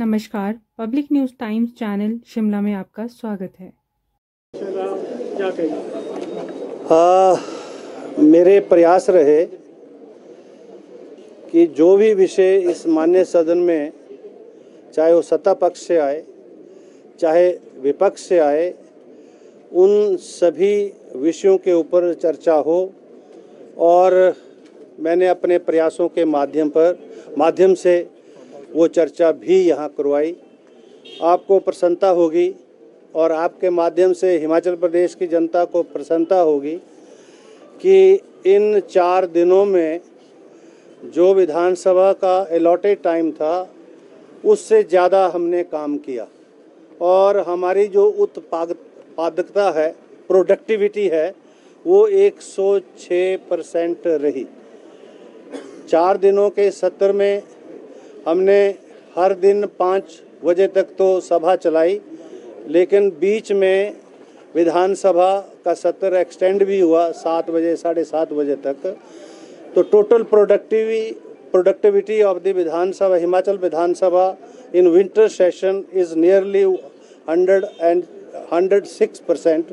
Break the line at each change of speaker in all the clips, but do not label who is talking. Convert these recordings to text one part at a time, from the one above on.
नमस्कार, public news times channel Shimla में आपका स्वागत है।
क्या कहेंगे? मेरे प्रयास रहे कि जो भी विषय इस माननीय सदन में, चाहे वो सत्ता पक्ष से आए चाहे विपक्ष से आए, उन सभी विषयों के ऊपर चर्चा हो। और मैंने अपने प्रयासों के माध्यम से वो चर्चा भी यहाँ करवाई। आपको प्रसन्नता होगी और आपके माध्यम से हिमाचल प्रदेश की जनता को प्रसन्नता होगी कि इन 4 दिनों में जो विधानसभा का अलॉटेड टाइम था उससे ज़्यादा हमने काम किया और हमारी जो उत्पादकता है, प्रोडक्टिविटी है, वो 106% रही। 4 दिनों के सत्र में हमने हर दिन 5 बजे तक तो सभा चलाई, लेकिन बीच में विधानसभा का सत्र एक्सटेंड भी हुआ 7 बजे, 7:30 बजे तक। तो total productivity of the Vidhan Sabha, Himachal Vidhan Sabha in winter session is nearly 106%,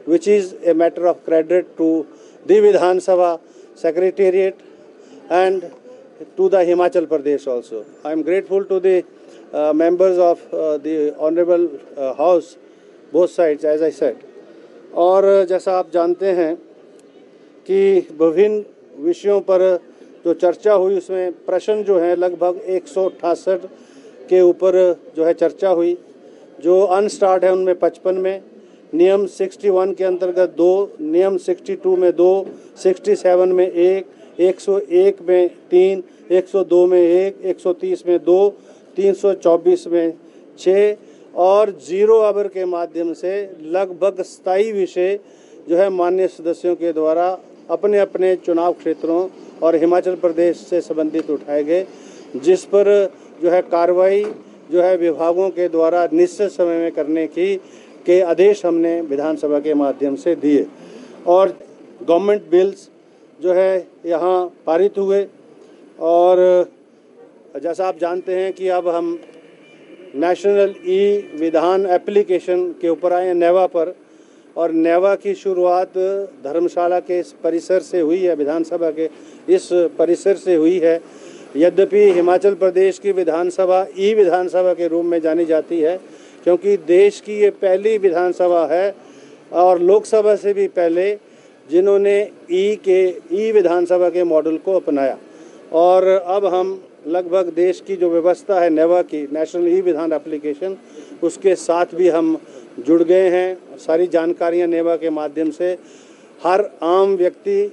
which is a matter of credit to the Vidhan Sabha Secretariat and to the Himachal Pradesh also. I am grateful to the members of the Honorable House, both sides, as I said. और जैसा आप जानते हैं कि विभिन्न विषयों पर जो चर्चा हुई उसमें प्रश्न जो है लगभग 168 के ऊपर जो है चर्चा हुई। जो अनस्टार्ट है उनमें 55 में, नियम 61 के अंतर्गत 2, नियम 62 में 2, 67 में 1, 101 में 3, 102 में 1, 130 में 2, 324 में 6 और 0 आवर के माध्यम से लगभग 27 विषय जो है माननीय सदस्यों के द्वारा अपने अपने चुनाव क्षेत्रों और हिमाचल प्रदेश से संबंधित उठाए गए, जिस पर जो है कार्रवाई जो है विभागों के द्वारा निश्चित समय में करने के आदेश हमने विधानसभा के माध्यम से दिए। और गवर्नमेंट बिल्स जो है यहाँ पारित हुए। और जैसा आप जानते हैं कि अब हम नेशनल ई विधान एप्लीकेशन के ऊपर आए हैं, नेवा पर। और नेवा की शुरुआत धर्मशाला के इस परिसर से हुई है, विधानसभा के इस परिसर से हुई है। यद्यपि हिमाचल प्रदेश की विधानसभा ई विधानसभा के रूप में जानी जाती है, क्योंकि देश की ये पहली विधानसभा है और लोकसभा से भी पहले जिन्होंने ई विधानसभा के मॉडल को अपनाया। और अब हम लगभग देश की जो व्यवस्था है नेवा की, नेशनल ई विधान एप्लीकेशन, उसके साथ भी हम जुड़ गए हैं। सारी जानकारियां नेवा के माध्यम से हर आम व्यक्ति,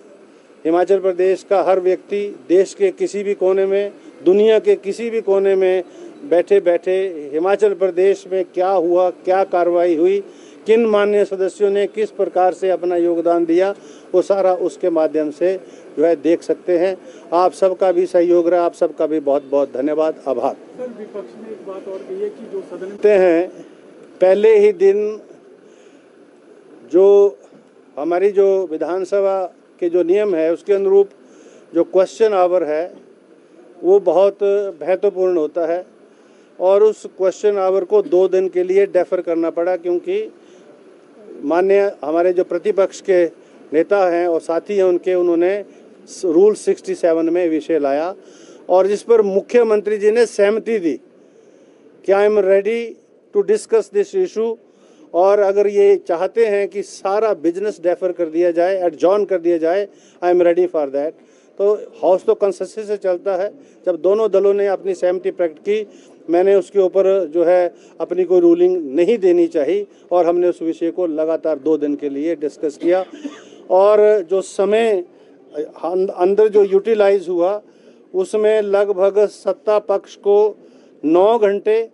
हिमाचल प्रदेश का हर व्यक्ति, देश के किसी भी कोने में, दुनिया के किसी भी कोने में बैठे बैठे हिमाचल प्रदेश में क्या हुआ, क्या कार्रवाई हुई, किन माननीय सदस्यों ने किस प्रकार से अपना योगदान दिया, वो सारा उसके माध्यम से जो है देख सकते हैं। आप सबका भी सहयोग रहा, आप सबका भी बहुत बहुत धन्यवाद, आभार।
सर, विपक्ष ने एक बात और कही है कि जो सदन
हैं पहले ही दिन जो हमारी जो विधानसभा के जो नियम है उसके अनुरूप जो क्वेश्चन आवर है वो बहुत महत्वपूर्ण होता है और उस क्वेश्चन आवर को 2 दिन के लिए डेफर करना पड़ा, क्योंकि माननीय हमारे जो प्रतिपक्ष के नेता हैं और साथी हैं उन्होंने रूल 67 में विषय लाया और जिस पर मुख्यमंत्री जी ने सहमति दी कि I am ready to discuss this issue. और अगर ये चाहते हैं कि सारा बिजनेस डेफर कर दिया जाए, एडजॉर्न कर दिया जाए, आई एम रेडी फॉर दैट। तो हाउस तो कंसेंसस से चलता है। जब दोनों दलों ने अपनी सहमति प्रकट की, मैंने उसके ऊपर जो है अपनी कोई रूलिंग नहीं देनी चाहिए और हमने उस विषय को लगातार 2 दिन के लिए डिस्कस किया। और जो समय अंदर जो यूटिलाइज हुआ उसमें लगभग सत्ता पक्ष को 9 घंटे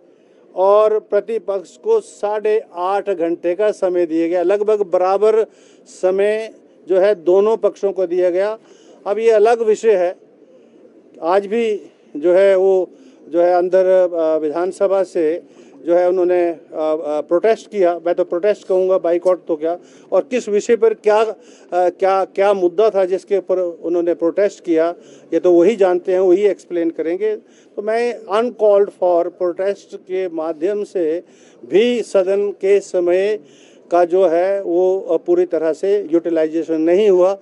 और प्रतिपक्ष को 8.5 घंटे का समय दिया गया। लगभग बराबर समय जो है दोनों पक्षों को दिया गया। अब ये अलग विषय है, आज भी जो है वो जो है अंदर विधानसभा से जो है उन्होंने प्रोटेस्ट किया, मैं तो प्रोटेस्ट कहूँगा, बाइकआउट तो क्या, और किस विषय पर क्या मुद्दा था जिसके ऊपर उन्होंने प्रोटेस्ट किया, ये तो वही जानते हैं, वही एक्सप्लेन करेंगे। तो मैं अनकॉल्ड फॉर प्रोटेस्ट के माध्यम से भी सदन के समय का जो है वो पूरी तरह से यूटिलाइजेशन नहीं हुआ,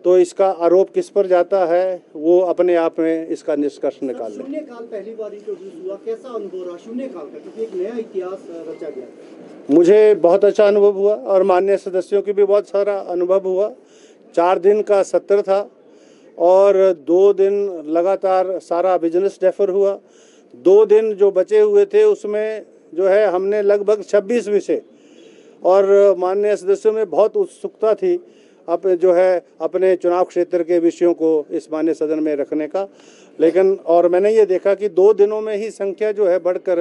तो इसका आरोप किस पर जाता है वो अपने आप में इसका निष्कर्ष निकाल लें।
शून्यकाल पहली बार इंट्रोड्यूस हुआ, कैसा अनुभव रहा शून्यकाल का, क्योंकि एक नया इतिहास रचा गया?
मुझे बहुत अच्छा अनुभव हुआ और माननीय सदस्यों की भी बहुत सारा अनुभव हुआ। 4 दिन का सत्र था और 2 दिन लगातार सारा बिजनेस डेफर हुआ। 2 दिन जो बचे हुए थे उसमें जो है हमने लगभग 26 विषय, और माननीय सदस्यों में बहुत उत्सुकता थी जो है अपने चुनाव क्षेत्र के विषयों को इस माननीय सदन में रखने का, लेकिन और मैंने ये देखा कि 2 दिनों में ही संख्या जो है बढ़कर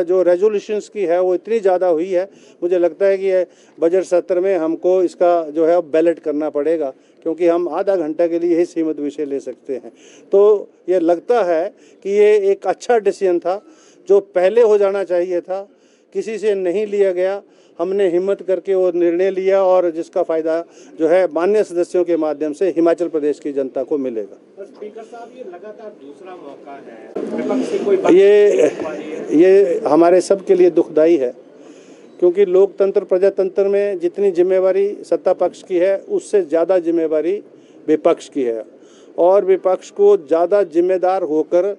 जो रेजोल्यूशंस की है वो इतनी ज़्यादा हुई है। मुझे लगता है कि बजट सत्र में हमको इसका जो है बैलेट करना पड़ेगा, क्योंकि हम आधा घंटा के लिए यही सीमित विषय ले सकते हैं। तो ये लगता है कि ये एक अच्छा डिसीजन था जो पहले हो जाना चाहिए था, किसी से नहीं लिया गया। हमने हिम्मत करके वो निर्णय लिया और जिसका फ़ायदा जो है माननीय सदस्यों के माध्यम से हिमाचल प्रदेश की जनता को मिलेगा।
स्पीकर साहब, ये लगातार दूसरा मौका है, विपक्ष से कोई
ये हमारे सब के लिए दुखदाई है, क्योंकि लोकतंत्र प्रजातंत्र में जितनी जिम्मेवारी सत्ता पक्ष की है उससे ज़्यादा जिम्मेवारी विपक्ष की है, और विपक्ष को ज़्यादा जिम्मेदार होकर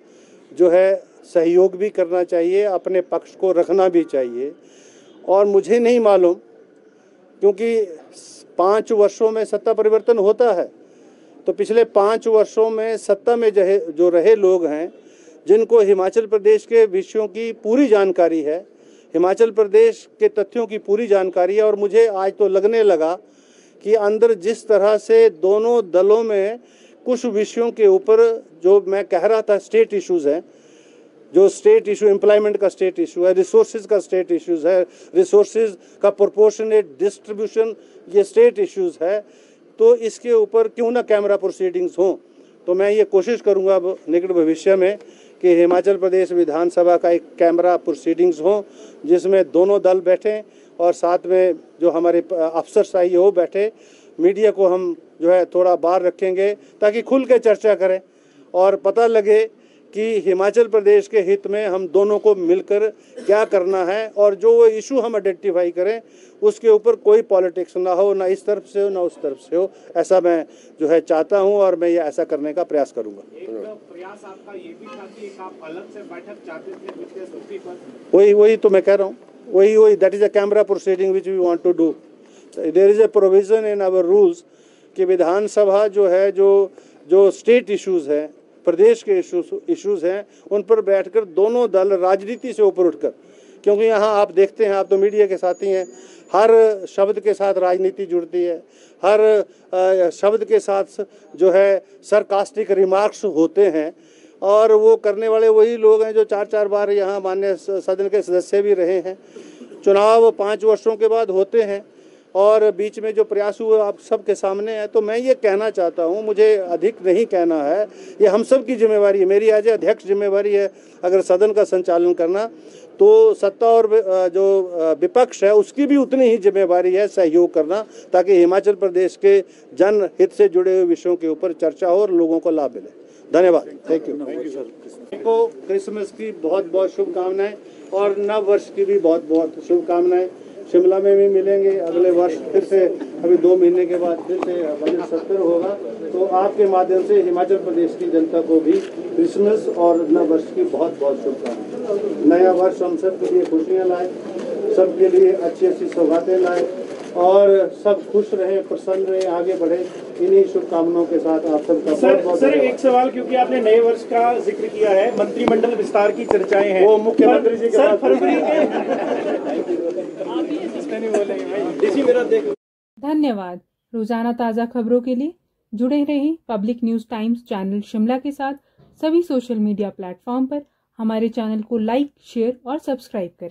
जो है सहयोग भी करना चाहिए, अपने पक्ष को रखना भी चाहिए। और मुझे नहीं मालूम, क्योंकि 5 वर्षों में सत्ता परिवर्तन होता है, तो पिछले 5 वर्षों में सत्ता में जो रहे लोग हैं जिनको हिमाचल प्रदेश के विषयों की पूरी जानकारी है, हिमाचल प्रदेश के तथ्यों की पूरी जानकारी है, और मुझे आज तो लगने लगा कि अंदर जिस तरह से दोनों दलों में कुछ विषयों के ऊपर जो मैं कह रहा था स्टेट इश्यूज़ हैं, जो स्टेट इशू एम्प्लॉयमेंट का स्टेट इशू है, रिसोर्सेज का स्टेट इश्यूज है, रिसोर्सेज का प्रोपोर्शनेट डिस्ट्रीब्यूशन ये स्टेट इश्यूज है, तो इसके ऊपर क्यों ना कैमरा प्रोसीडिंग्स हों। तो मैं ये कोशिश करूंगा अब निकट भविष्य में कि हिमाचल प्रदेश विधानसभा का एक कैमरा प्रोसीडिंग्स हो जिसमें दोनों दल बैठें और साथ में जो हमारे अफसरशाही हो बैठे। मीडिया को हम जो है थोड़ा बाहर रखेंगे ताकि खुल के चर्चा करें और पता लगे कि हिमाचल प्रदेश के हित में हम दोनों को मिलकर क्या करना है, और जो वो इशू हम आइडेंटिफाई करें उसके ऊपर कोई पॉलिटिक्स ना हो, ना इस तरफ से हो ना उस तरफ से हो। ऐसा मैं जो है चाहता हूं और मैं ये ऐसा करने का प्रयास करूंगा।
एक प्रयास आपका ये भी था कि आप अलग से बैठक चाहते थे पिछले सूची पर।
वही तो मैं कह रहा हूँ, वही that is a camera proceeding which we want to do. There is a provision in our rules कि विधानसभा जो है जो स्टेट इश्यूज हैं, प्रदेश के इश्यूज हैं, उन पर बैठकर दोनों दल राजनीति से ऊपर उठकर, क्योंकि यहाँ आप देखते हैं, आप तो मीडिया के साथी हैं, हर शब्द के साथ राजनीति जुड़ती है, हर शब्द के साथ जो है सरकास्टिक रिमार्क्स होते हैं, और वो करने वाले वही लोग हैं जो 4-4 बार यहाँ माननीय सदन के सदस्य भी रहे हैं। चुनाव 5 वर्षों के बाद होते हैं और बीच में जो प्रयास हुए आप सबके सामने है। तो मैं ये कहना चाहता हूँ, मुझे अधिक नहीं कहना है, ये हम सब की जिम्मेवारी है, मेरी एज अध्यक्ष जिम्मेवारी है अगर सदन का संचालन करना, तो सत्ता और जो विपक्ष है उसकी भी उतनी ही जिम्मेवारी है सहयोग करना, ताकि हिमाचल प्रदेश के जनहित से जुड़े हुए विषयों के ऊपर चर्चा हो और लोगों को लाभ मिले। धन्यवाद। Thank you sir. को क्रिसमस की बहुत बहुत शुभकामनाएं और नव वर्ष की भी बहुत बहुत शुभकामनाएं। शिमला में भी मिलेंगे अगले वर्ष, फिर से अभी 2 महीने के बाद फिर से बजट सत्र होगा, तो आपके माध्यम से हिमाचल प्रदेश की जनता को भी क्रिसमस और नव वर्ष की बहुत बहुत शुभकामनाएं। नया वर्ष हम सब के लिए खुशियाँ लाए, सबके लिए अच्छी अच्छी सौगातें लाए और सब खुश रहे, प्रसन्न रहे, आगे बढ़े। इन्हीं शुभकामनाओं के साथ आप सबका बहुत बहुत।
सर एक सवाल, क्योंकि आपने नए वर्ष का जिक्र किया है, मंत्रिमंडल विस्तार की चर्चाएं हैं,
वो मुख्यमंत्री जी के
सर
पास
फरवरी नहीं बोलेंगे भाई, इसी मेरा देख।
धन्यवाद। रोजाना ताज़ा खबरों के लिए जुड़े रहें public news times channel Shimla के साथ सभी सोशल मीडिया प्लेटफॉर्म पर। हमारे चैनल को लाइक, शेयर और सब्सक्राइब करें।